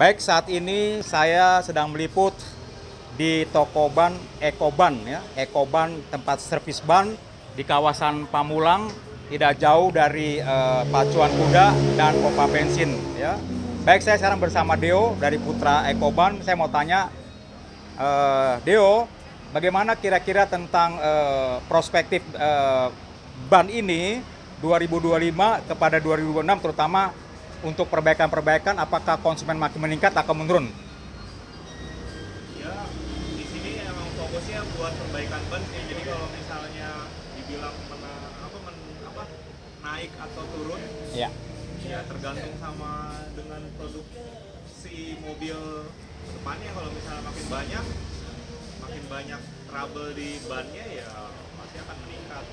Baik, saat ini saya sedang meliput di toko ban Ekoban ya, Ekoban tempat servis ban di kawasan Pamulang, tidak jauh dari Pacuan Kuda dan pompa bensin ya. Baik, saya sekarang bersama Deo dari Putra Ekoban. Saya mau tanya, Deo, bagaimana kira-kira tentang prospektif ban ini 2025 kepada 2026, terutama untuk perbaikan-perbaikan, apakah konsumen makin meningkat atau menurun? Ya, di sini emang fokusnya buat perbaikan ban sih. Jadi kalau misalnya dibilang naik atau turun, Ya. ya tergantung sama dengan produksi mobil depannya. Kalau misalnya makin banyak trouble di bannya, ya pasti akan meningkat.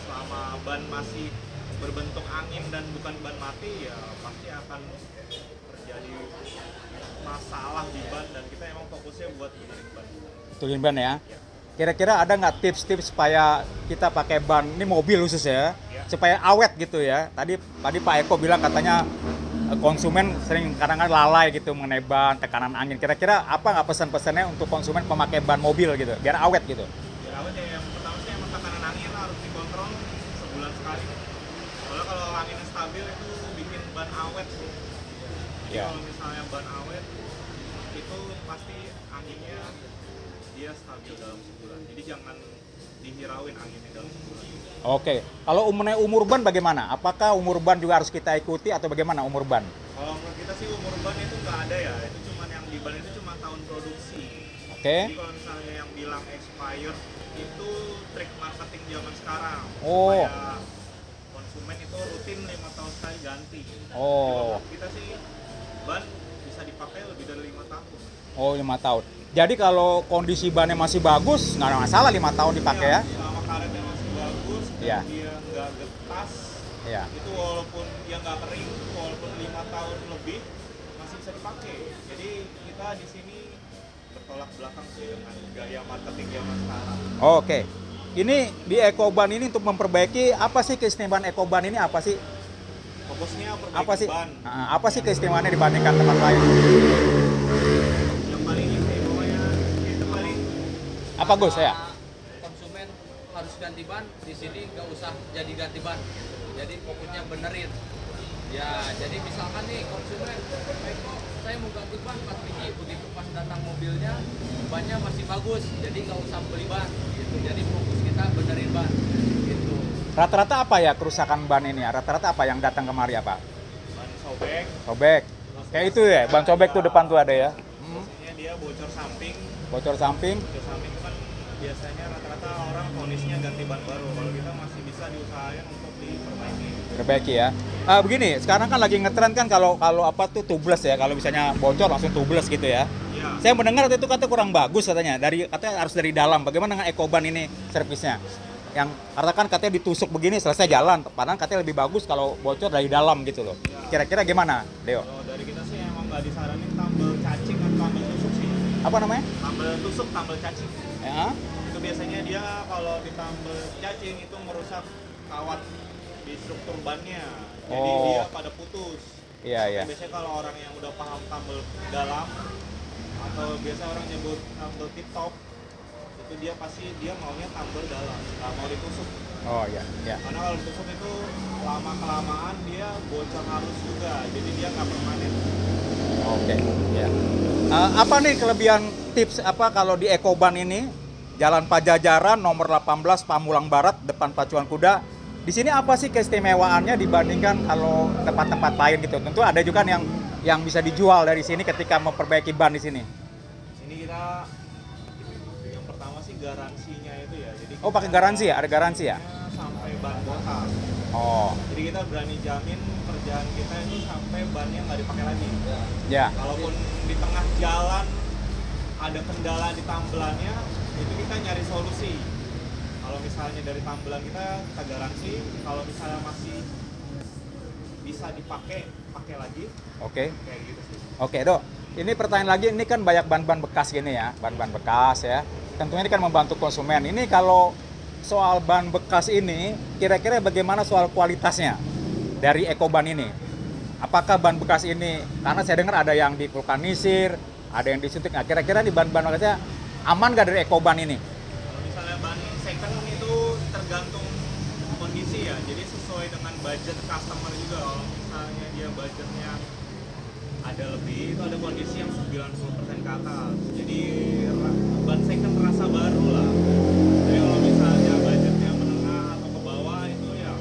Selama ban masih berbentuk angin dan bukan ban mati, ya pasti akan terjadi masalah di ban, dan kita emang fokusnya buat benerin ban. Betulin ban ya. Kira-kira ada nggak tips-tips supaya kita pakai ban ini mobil khusus ya, supaya awet gitu ya? Tadi Pak Eko bilang katanya konsumen sering kadang-kadang lalai gitu mengenai ban, tekanan angin. Kira-kira apa nggak pesan-pesannya untuk konsumen pemakai ban mobil gitu, biar awet gitu? Biar awet ya, yang pertama sih emang tekanan angin harus dikontrol sebulan sekali. Soalnya kalau angin stabil itu bikin ban awet sih. Jadi Ya. kalau misalnya ban awet itu pasti anginnya dia stabil dalam sebulan. Jadi jangan dihirauin anginnya dalam sebulan. Oke, kalau umur ban bagaimana? Apakah umur ban juga harus kita ikuti atau bagaimana umur ban? Kalau menurut kita sih umur ban itu nggak ada ya. Itu cuman yang di ban itu cuma tahun produksi. Oke. Jadi kalau misalnya yang bilang expired itu trik marketing zaman sekarang. Oh. Supaya konsumen itu rutin 5 tahun sekali ganti. Oh. Jadi menurut kita sih ban bisa dipakai lebih dari 5 tahun. Oh, 5 tahun. Jadi kalau kondisi bannya masih bagus, nggak ada masalah 5 tahun dipakai ya? Selama karetnya masih bagus dan Iya. dia nggak getas, Iya. itu walaupun dia nggak kering, walaupun 5 tahun lebih masih bisa dipakai. Jadi kita di sini bertolak belakang sih dengan gaya marketing zaman sekarang. Oke. Ini di Ekoban ini untuk memperbaiki, apa sih keistimewaan Ekoban ini, apa sih? Fokusnya Apa perbaiki sih? ban. Apa sih keistimewaannya dibandingkan tempat lain? Yang paling istimewanya itu paling Apa Gus ya? Konsumen harus ganti ban, di sini nggak usah jadi ganti ban gitu. Jadi fokusnya benerin ya. Jadi misalkan nih konsumen, kok saya mau ganti ban pas begitu pas datang mobilnya bannya masih bagus, jadi nggak usah beli ban gitu. Jadi fokus kita benerin ban gitu. Rata-rata apa ya kerusakan ban ini ya? Rata-rata apa yang datang kemari apa? ban sobek. Sobek. Kayak itu ya, ban sobek tuh depan tuh ada ya. Biasanya dia bocor samping. Bocor samping. Bocor samping kan biasanya rata-rata orang ponisnya ganti ban baru. Kalau kita masih bisa diusahakan untuk diperbaiki. Perbaiki ya. Begini, sekarang kan lagi ngetren kan kalau kalau apa tuh tubeless ya, kalau misalnya bocor langsung tubeless gitu ya. Iya. Saya mendengar itu kata kurang bagus katanya, katanya harus dari dalam. Bagaimana dengan Ekoban ini servisnya? Yang karena kan katanya ditusuk begini selesai jalan, padahal katanya lebih bagus kalau bocor dari dalam gitu loh. Kira-kira gimana, Deo? Kalau dari kita sih emang nggak disaranin tambal cacing atau tambal tusuk sih. Apa namanya? Tambal tusuk, tambal cacing. Ya. Itu biasanya dia kalau ditambal cacing itu merusak kawat di struktur bannya. Jadi Oh. dia pada putus. Iya, iya. Biasanya kalau orang yang udah paham tambal dalam atau biasa orang nyebut tambal tip top, itu dia pasti dia maunya tambal dalam, nggak mau ditusuk. Oh iya, iya. Karena kalau ditusuk itu lama kelamaan dia bocor halus juga, jadi dia nggak permanen. Oke, ya. Apa nih kelebihan tips apa kalau di Ekoban ini? Jalan Pajajaran nomor 18 Pamulang Barat depan Pacuan Kuda. Di sini apa sih keistimewaannya dibandingkan kalau tempat-tempat lain gitu? Tentu ada juga kan yang bisa dijual dari sini ketika memperbaiki ban di sini. Di sini kita yang pertama sih garansinya itu ya. Jadi Oh, pakai kita garansi ya? Ada garansi ya? sampai ban botak. Oh, Jadi kita berani jamin kerjaan kita itu sampai bannya nggak dipakai lagi. ya. Kalaupun di tengah jalan ada kendala di tambelannya, itu kita nyari solusi. Kalau misalnya dari tambelan kita garansi. Kalau misalnya masih bisa dipakai, pakai lagi. Oke. Kayak gitu sih. Oke, Dok. Ini pertanyaan lagi, ini kan banyak ban-ban bekas gini ya, ban-ban bekas ya. Tentunya ini kan membantu konsumen. Ini kalau soal ban bekas ini, kira-kira bagaimana soal kualitasnya dari Ekoban ini? apakah ban bekas ini, karena saya dengar ada yang divulkanisir, ada yang disuntik. Nah, kira-kira di ban-ban bekasnya aman nggak dari ekoban ini? Kalau misalnya ban second itu tergantung kondisi ya, jadi sesuai dengan budget customer juga. Kalau misalnya dia budgetnya ada lebih, itu ada kondisi yang 90% ke atas, jadi ban second terasa baru lah. Jadi kalau misalnya budgetnya menengah atau ke bawah itu ya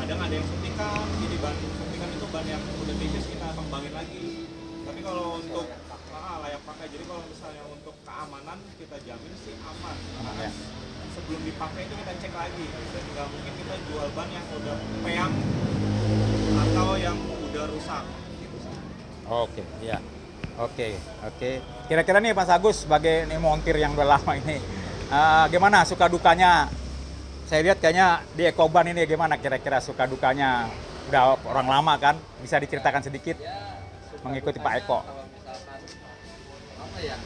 kadang ada yang suntikan, jadi ban suntikan itu ban yang udah tipis kita kembangin lagi. Tapi kalau untuk layak pakai, jadi kalau misalnya untuk keamanan kita jamin sih aman. Ya. Sebelum dipakai itu kita cek lagi, dan nggak mungkin kita jual ban yang udah peyang atau yang udah rusak gitu sih. Oke, ya. Oke. Kira-kira nih Mas Agus sebagai nih montir yang udah lama ini, gimana suka dukanya? Saya lihat kayaknya di ekoban ini gimana kira-kira suka dukanya? Udah orang lama kan, bisa diceritakan sedikit Ya, suka mengikuti Pak dukanya Eko. kalau misalkan apa ya,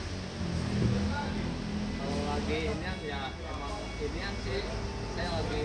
kalau lagi inian ya emang inian sih saya lagi,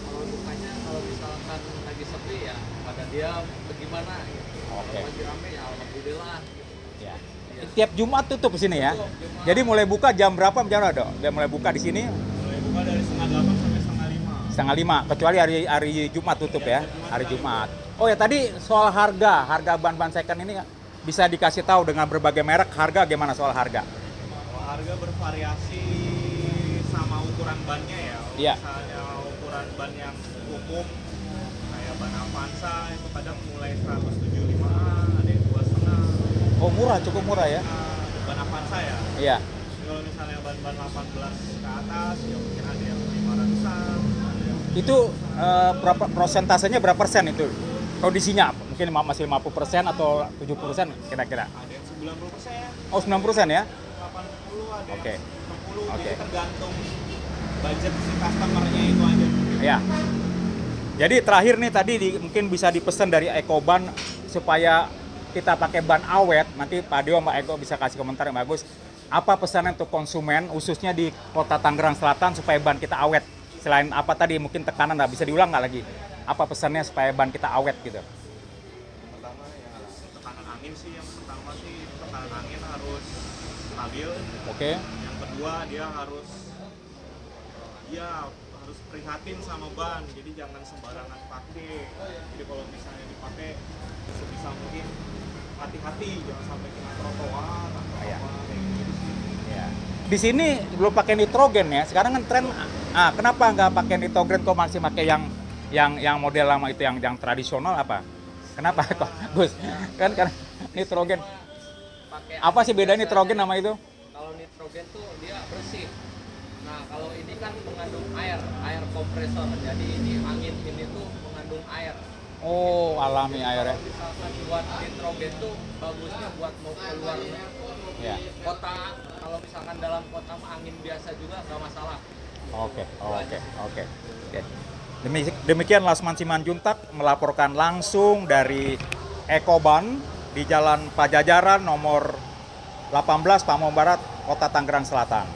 kalau dukanya kalau misalkan lagi sepi ya pada dia bagaimana gitu. Oke. Kalau lagi rame ya alhamdulillah gitu. Ya. Ya. Tiap Jumat tutup di sini ya. Tutup, Jumat. Jadi mulai buka jam berapa? Jam berapa dong? Dia mulai buka di sini Mulai buka dari setengah 8 sampai setengah 5. setengah 5, kecuali hari Jumat tutup ya. Hari Jumat. Oh ya tadi soal harga ban-ban second ini bisa dikasih tahu dengan berbagai merek harga gimana soal harga? Kalau harga bervariasi sama ukuran bannya ya. Kalau Iya. misalnya ukuran ban yang umum kayak ban Avanza itu kadang mulai 175, ada yang 2,5. Oh murah, cukup murah ya? Ban Avanza ya. Iya. Kalau misalnya ban-ban 18 ke atas ya mungkin ada yang 500-an, ada yang Itu berapa prosentasenya berapa persen itu? Kondisinya mungkin masih 50% atau 70% kira-kira? ada yang 90%, Oh 90% ya? 80, ada Oke. yang 60. Oke. Jadi tergantung budget si customernya itu aja. Ya. Jadi terakhir nih tadi mungkin bisa dipesan dari Ekoban supaya kita pakai ban awet. Nanti Pak Dio Mbak Eko bisa kasih komentar yang bagus. Apa pesanan untuk konsumen khususnya di Kota Tangerang Selatan supaya ban kita awet? Selain apa tadi mungkin tekanan nggak bisa diulang nggak lagi? Apa pesannya supaya ban kita awet gitu? Yang pertama ya tekanan angin sih, yang pertama sih tekanan angin harus stabil. Oke. Yang kedua dia harus prihatin sama ban, jadi jangan sembarangan pakai. Jadi kalau misalnya dipakai sebisa mungkin hati-hati, jangan sampai kena trotoar atau Iya. apa kayak gitu sih. Ya. Di sini belum pakai nitrogen ya. Sekarang kan tren. Kenapa nggak pakai nitrogen kok masih pakai yang model lama itu yang tradisional apa? Kenapa kok Gus? Kan nitrogen. Pakai Apa sih angin beda biasa nitrogen aja. sama itu? Kalau nitrogen tuh dia bersih. Nah, kalau ini kan mengandung air kompresor. Jadi ini angin ini tuh mengandung air. Oh, alami airnya. Kalau misalkan buat nitrogen tuh bagusnya buat mau keluar Ya. kota. Kalau misalkan dalam kota mah angin biasa juga nggak masalah. Oke. Demikian Lasman Simanjuntak melaporkan langsung dari Ekoban di Jalan Pajajaran nomor 18 Pamong Barat, Kota Tangerang Selatan.